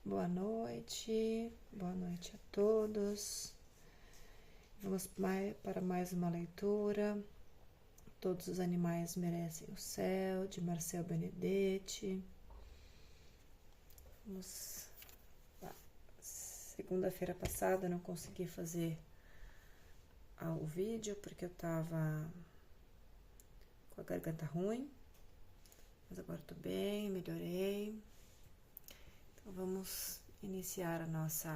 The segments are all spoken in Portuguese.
Boa noite a todos. Vamos para mais uma leitura. Todos os animais merecem o céu, de Marcel Benedetti. Segunda-feira passada eu não consegui fazer o vídeo porque eu tava com a garganta ruim, mas agora tô bem, melhorei. Então vamos iniciar nosso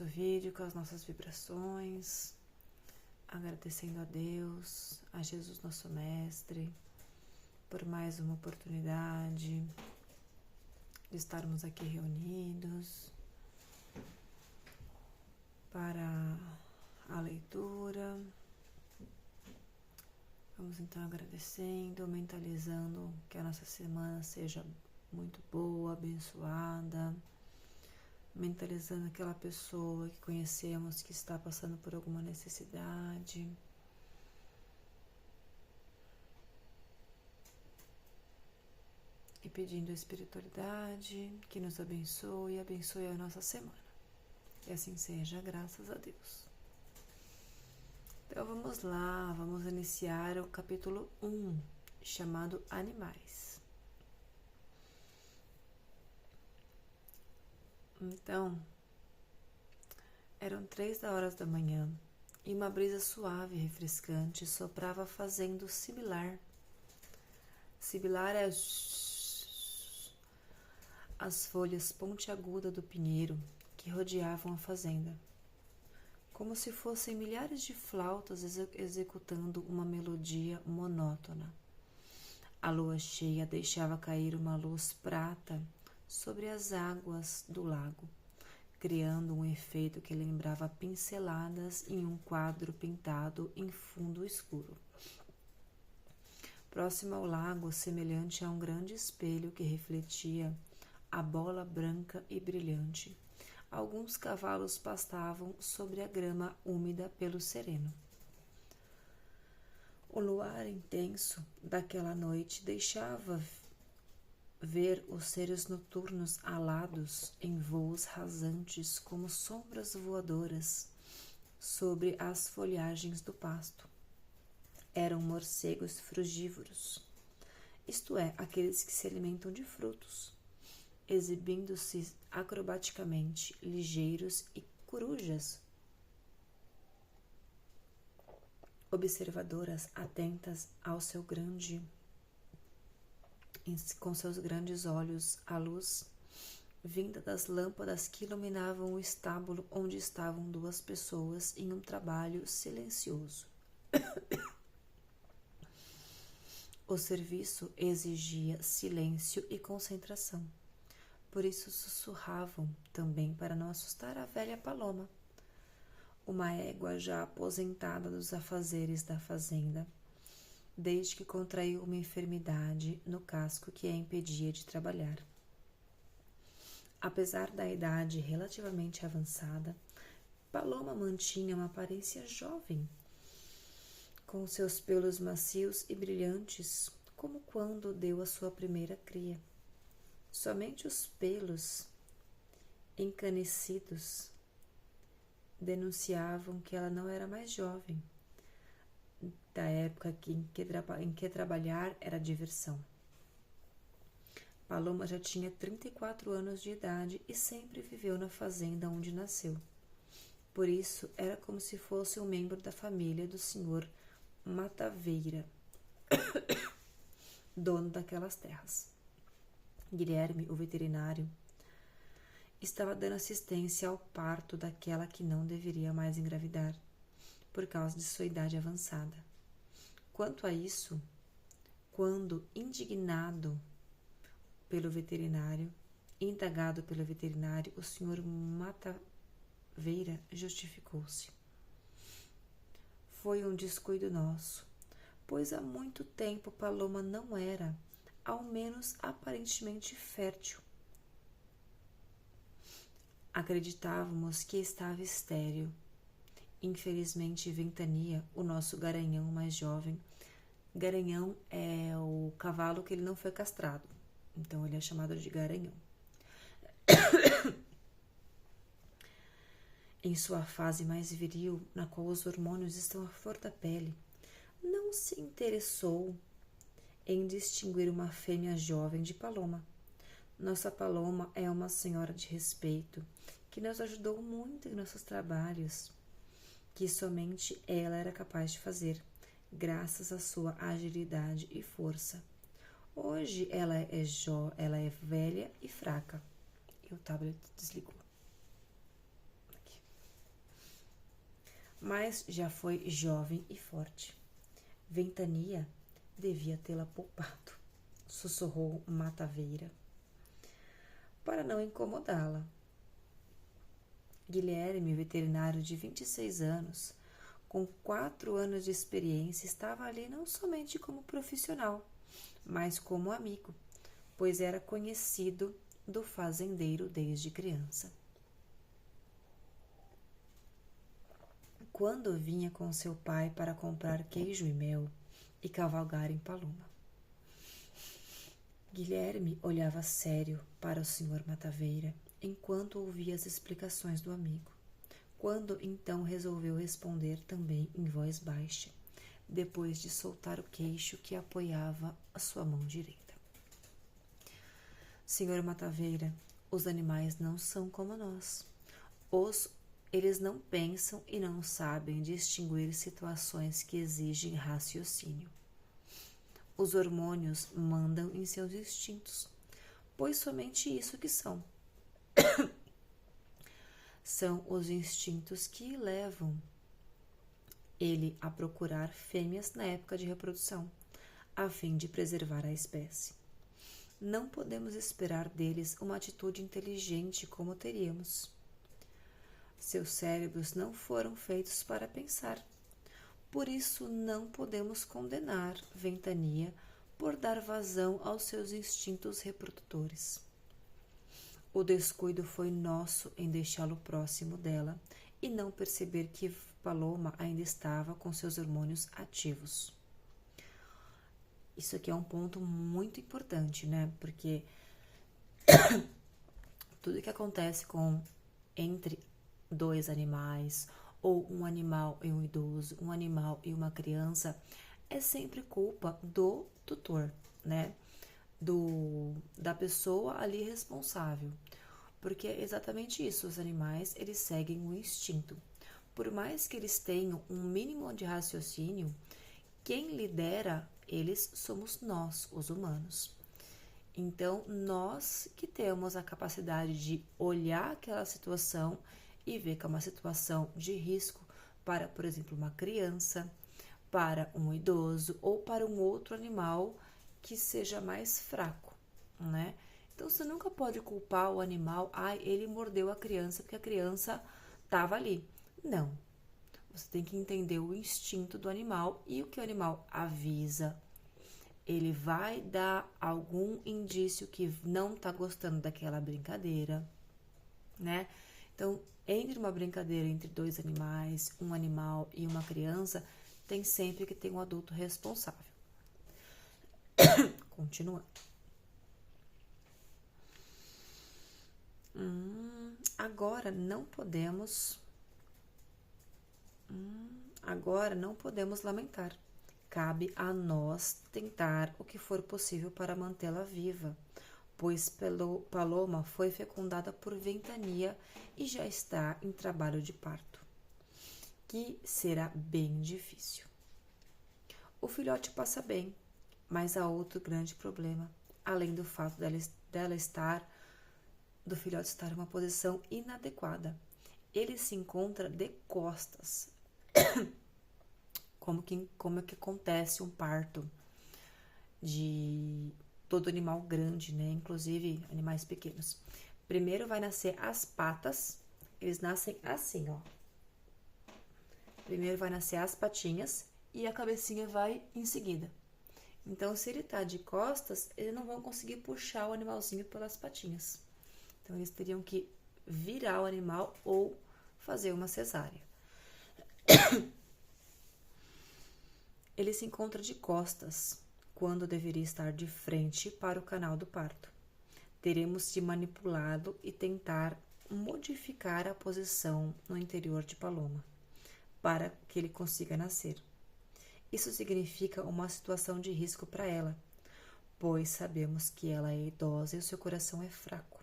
vídeo com as nossas vibrações, agradecendo a Deus, a Jesus nosso Mestre, por mais uma oportunidade de estarmos aqui reunidos para a leitura. Vamos então agradecendo, mentalizando que a nossa semana seja muito boa, abençoada, mentalizando aquela pessoa que conhecemos que está passando por alguma necessidade. E pedindo a espiritualidade que nos abençoe e abençoe a nossa semana. Que assim seja, graças a Deus. Então vamos lá, vamos iniciar o capítulo 1, chamado Animais. Então, eram 3 da manhã e uma brisa suave e refrescante soprava fazendo sibilar. Sibilar é as folhas pontiagudas do pinheiro que rodeavam a fazenda, como se fossem milhares de flautas executando uma melodia monótona. A lua cheia deixava cair uma luz prata sobre as águas do lago, criando um efeito que lembrava pinceladas em um quadro pintado em fundo escuro. Próximo ao lago, semelhante a um grande espelho que refletia a bola branca e brilhante, alguns cavalos pastavam sobre a grama úmida pelo sereno. O luar intenso daquela noite deixava ver os seres noturnos alados em voos rasantes como sombras voadoras sobre as folhagens do pasto. Eram morcegos frugívoros, isto é, aqueles que se alimentam de frutos, exibindo-se acrobaticamente, ligeiros, e corujas, observadoras atentas com seus grandes olhos à luz vinda das lâmpadas que iluminavam o estábulo onde estavam duas pessoas em um trabalho silencioso. O serviço exigia silêncio e concentração. Por isso sussurravam também para não assustar a velha Paloma, uma égua já aposentada dos afazeres da fazenda, desde que contraiu uma enfermidade no casco que a impedia de trabalhar. Apesar da idade relativamente avançada, Paloma mantinha uma aparência jovem, com seus pelos macios e brilhantes, como quando deu a sua primeira cria. Somente os pelos encanecidos denunciavam que ela não era mais jovem, da época em que trabalhar era diversão. Paloma já tinha 34 anos de idade e sempre viveu na fazenda onde nasceu. Por isso, era como se fosse um membro da família do senhor Mataveira, dono daquelas terras. Guilherme, o veterinário, estava dando assistência ao parto daquela que não deveria mais engravidar, por causa de sua idade avançada. Quanto a isso, quando indagado pelo veterinário, o senhor Mataveira justificou-se. Foi um descuido nosso, pois há muito tempo Paloma não era, ao menos aparentemente, fértil. Acreditávamos que estava estéril. Infelizmente, Ventania, o nosso garanhão mais jovem, Garanhão é o cavalo que ele não foi castrado, então ele é chamado de Garanhão. Em sua fase mais viril, na qual os hormônios estão à flor da pele, não se interessou em distinguir uma fêmea jovem de Paloma. Nossa Paloma é uma senhora de respeito que nos ajudou muito em nossos trabalhos, que somente ela era capaz de fazer, graças à sua agilidade e força. Hoje ela é velha e fraca. E o tablet desligou. Aqui. Mas já foi jovem e forte. Ventania devia tê-la poupado, sussurrou Mataveira, para não incomodá-la. Guilherme, veterinário de 26 anos, com 4 anos de experiência, estava ali não somente como profissional, mas como amigo, pois era conhecido do fazendeiro desde criança. Quando vinha com seu pai para comprar queijo e mel e cavalgar em Paloma, Guilherme olhava sério para o Sr. Mataveira enquanto ouvia as explicações do amigo. Quando então resolveu responder também em voz baixa, depois de soltar o queixo que apoiava a sua mão direita. Sr. Mataveira, os animais não são como nós. Eles não pensam e não sabem distinguir situações que exigem raciocínio. Os hormônios mandam em seus instintos, pois somente isso que são. São os instintos que levam ele a procurar fêmeas na época de reprodução, a fim de preservar a espécie. Não podemos esperar deles uma atitude inteligente como teríamos. Seus cérebros não foram feitos para pensar. Por isso, não podemos condenar Ventania por dar vazão aos seus instintos reprodutores. O descuido foi nosso em deixá-lo próximo dela e não perceber que Paloma ainda estava com seus hormônios ativos. Isso aqui é um ponto muito importante, né? Porque tudo que acontece entre dois animais, ou um animal e um idoso, um animal e uma criança, é sempre culpa do tutor, né? Da pessoa ali responsável. Porque é exatamente isso, os animais, eles seguem o instinto. Por mais que eles tenham um mínimo de raciocínio, quem lidera eles somos nós, os humanos. Então, nós que temos a capacidade de olhar aquela situação e ver que é uma situação de risco para, por exemplo, uma criança, para um idoso ou para um outro animal que seja mais fraco, né? Então, você nunca pode culpar o animal, ele mordeu a criança porque a criança estava ali. Não. Você tem que entender o instinto do animal e o que o animal avisa. Ele vai dar algum indício que não está gostando daquela brincadeira, né? Então, entre uma brincadeira entre dois animais, um animal e uma criança, tem sempre que ter um adulto responsável. Continuando. Agora não podemos lamentar. Cabe a nós tentar o que for possível para mantê-la viva, pois Paloma foi fecundada por Ventania e já está em trabalho de parto, que será bem difícil. O filhote passa bem, mas há outro grande problema, além do fato do filhote estar em uma posição inadequada. Ele se encontra de costas. Como é que acontece um parto de todo animal grande, né? Inclusive animais pequenos. Primeiro vai nascer as patas, eles nascem assim, ó. Primeiro vai nascer as patinhas e a cabecinha vai em seguida. Então, se ele tá de costas, eles não vão conseguir puxar o animalzinho pelas patinhas. Então, eles teriam que virar o animal ou fazer uma cesárea. Ele se encontra de costas, quando deveria estar de frente para o canal do parto. Teremos de manipulá-lo e tentar modificar a posição no interior de Paloma, para que ele consiga nascer. Isso significa uma situação de risco para ela, pois sabemos que ela é idosa e o seu coração é fraco.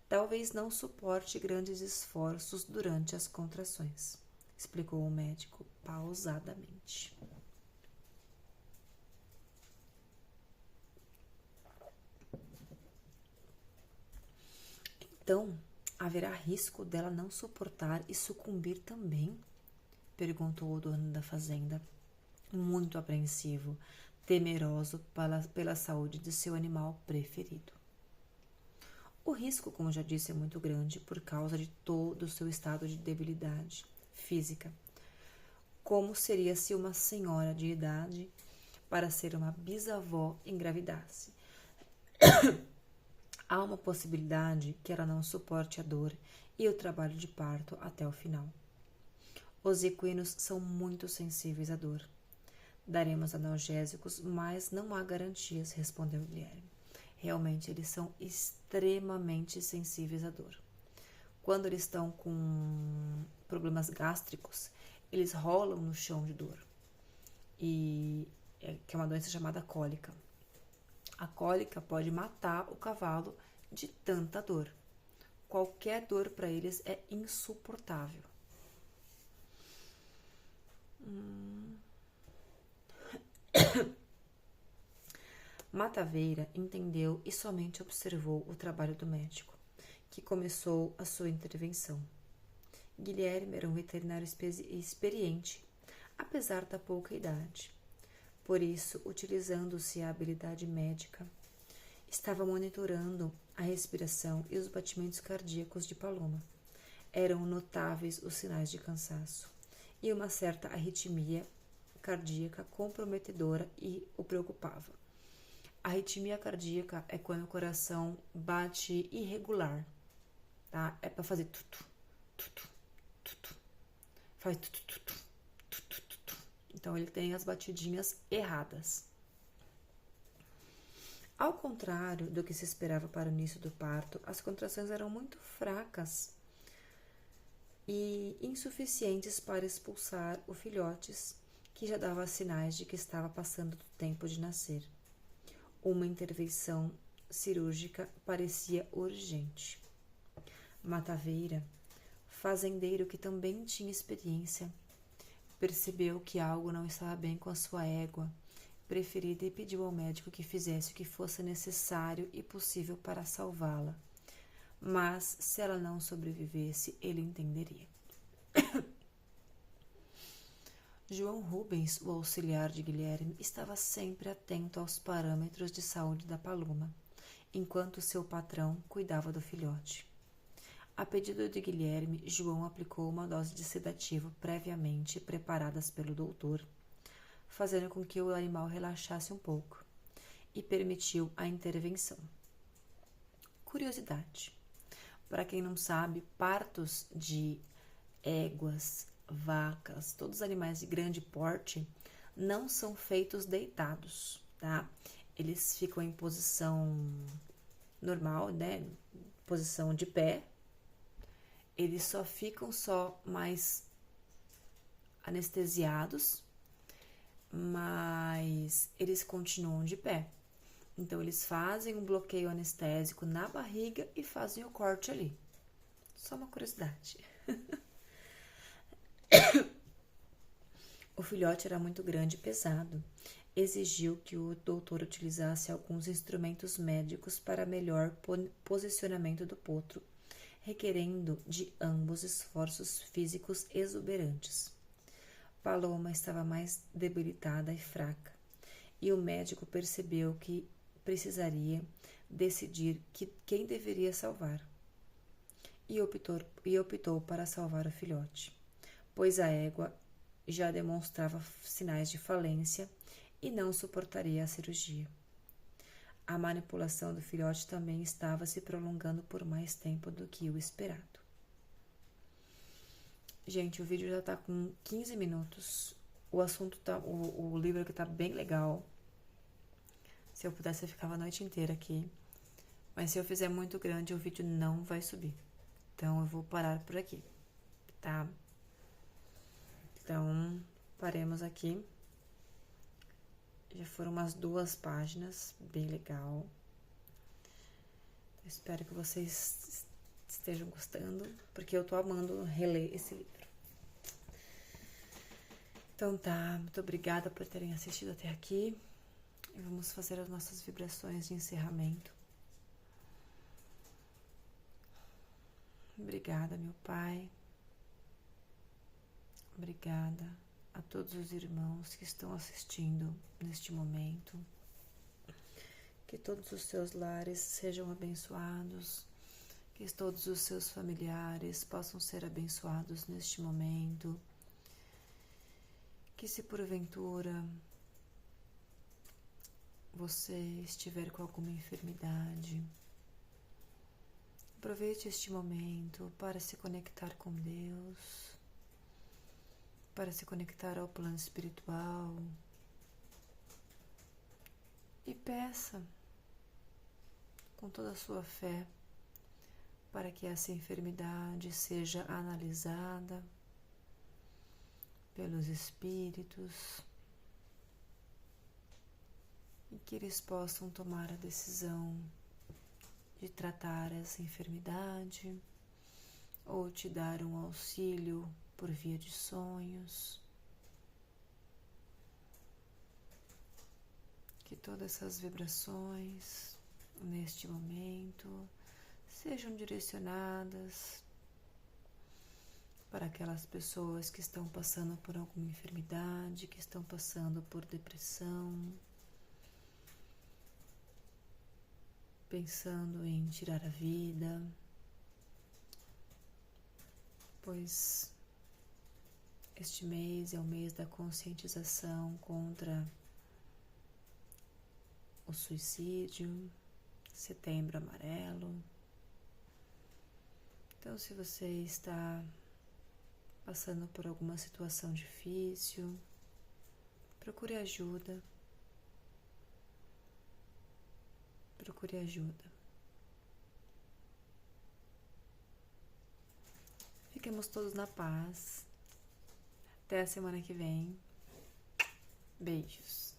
Talvez não suporte grandes esforços durante as contrações, explicou o médico pausadamente. Então, haverá risco dela não suportar e sucumbir também? Perguntou o dono da fazenda, muito apreensivo, temeroso pela saúde de seu animal preferido. O risco, como já disse, é muito grande por causa de todo o seu estado de debilidade física. Como seria se uma senhora de idade para ser uma bisavó engravidasse? Há uma possibilidade que ela não suporte a dor e o trabalho de parto até o final. Os equinos são muito sensíveis à dor. Daremos analgésicos, mas não há garantias, respondeu Guilherme. Realmente, eles são extremamente sensíveis à dor. Quando eles estão com problemas gástricos, eles rolam no chão de dor, que é uma doença chamada cólica. A cólica pode matar o cavalo de tanta dor. Qualquer dor para eles é insuportável. Mataveira entendeu e somente observou o trabalho do médico, que começou a sua intervenção. Guilherme era um veterinário experiente, apesar da pouca idade. Por isso, utilizando-se a habilidade médica, estava monitorando a respiração e os batimentos cardíacos de Paloma. Eram notáveis os sinais de cansaço e uma certa arritmia cardíaca comprometedora e o preocupava. A arritmia cardíaca é quando o coração bate irregular, tá? É para fazer tutu, tutu, tutu. Faz tutu, tutu, tutu, tutu. Então, ele tem as batidinhas erradas. Ao contrário do que se esperava para o início do parto, as contrações eram muito fracas e insuficientes para expulsar o filhotes, que já dava sinais de que estava passando do tempo de nascer. Uma intervenção cirúrgica parecia urgente. Mataveira, fazendeiro que também tinha experiência, percebeu que algo não estava bem com a sua égua preferida e pediu ao médico que fizesse o que fosse necessário e possível para salvá-la. Mas, se ela não sobrevivesse, ele entenderia. João Rubens, o auxiliar de Guilherme, estava sempre atento aos parâmetros de saúde da Paloma, enquanto seu patrão cuidava do filhote. A pedido de Guilherme, João aplicou uma dose de sedativo previamente preparadas pelo doutor, fazendo com que o animal relaxasse um pouco, e permitiu a intervenção. Curiosidade: para quem não sabe, partos de éguas, vacas, todos os animais de grande porte não são feitos deitados, tá? Eles ficam em posição normal, né? Posição de pé. Eles só ficam mais anestesiados, mas eles continuam de pé. Então, eles fazem um bloqueio anestésico na barriga e fazem o corte ali. Só uma curiosidade. O filhote era muito grande e pesado. Exigiu que o doutor utilizasse alguns instrumentos médicos para melhor posicionamento do potro, requerendo de ambos esforços físicos exuberantes. Paloma estava mais debilitada e fraca, e o médico percebeu que precisaria decidir quem deveria salvar, e optou para salvar o filhote, pois a égua já demonstrava sinais de falência e não suportaria a cirurgia. A manipulação do filhote também estava se prolongando por mais tempo do que o esperado. Gente, o vídeo já tá com 15 minutos. O assunto tá, o livro aqui tá bem legal. Se eu pudesse, eu ficava a noite inteira aqui. Mas se eu fizer muito grande, o vídeo não vai subir. Então, eu vou parar por aqui, tá? Então, paremos aqui. Já foram umas 2 páginas, bem legal. Eu espero que vocês estejam gostando, porque eu tô amando reler esse livro. Então tá, muito obrigada por terem assistido até aqui. E vamos fazer as nossas vibrações de encerramento. Obrigada, meu Pai. Obrigada a todos os irmãos que estão assistindo neste momento. Que todos os seus lares sejam abençoados. Que todos os seus familiares possam ser abençoados neste momento. Que se porventura você estiver com alguma enfermidade, aproveite este momento para se conectar com Deus, para se conectar ao plano espiritual e peça com toda a sua fé para que essa enfermidade seja analisada pelos espíritos e que eles possam tomar a decisão de tratar essa enfermidade ou te dar um auxílio por via de sonhos. Que todas essas vibrações neste momento sejam direcionadas para aquelas pessoas que estão passando por alguma enfermidade, que estão passando por depressão, pensando em tirar a vida, pois este mês é o mês da conscientização contra o suicídio, Setembro Amarelo. Então, se você está passando por alguma situação difícil, procure ajuda. Procure ajuda. Fiquemos todos na paz. Até a semana que vem. Beijos.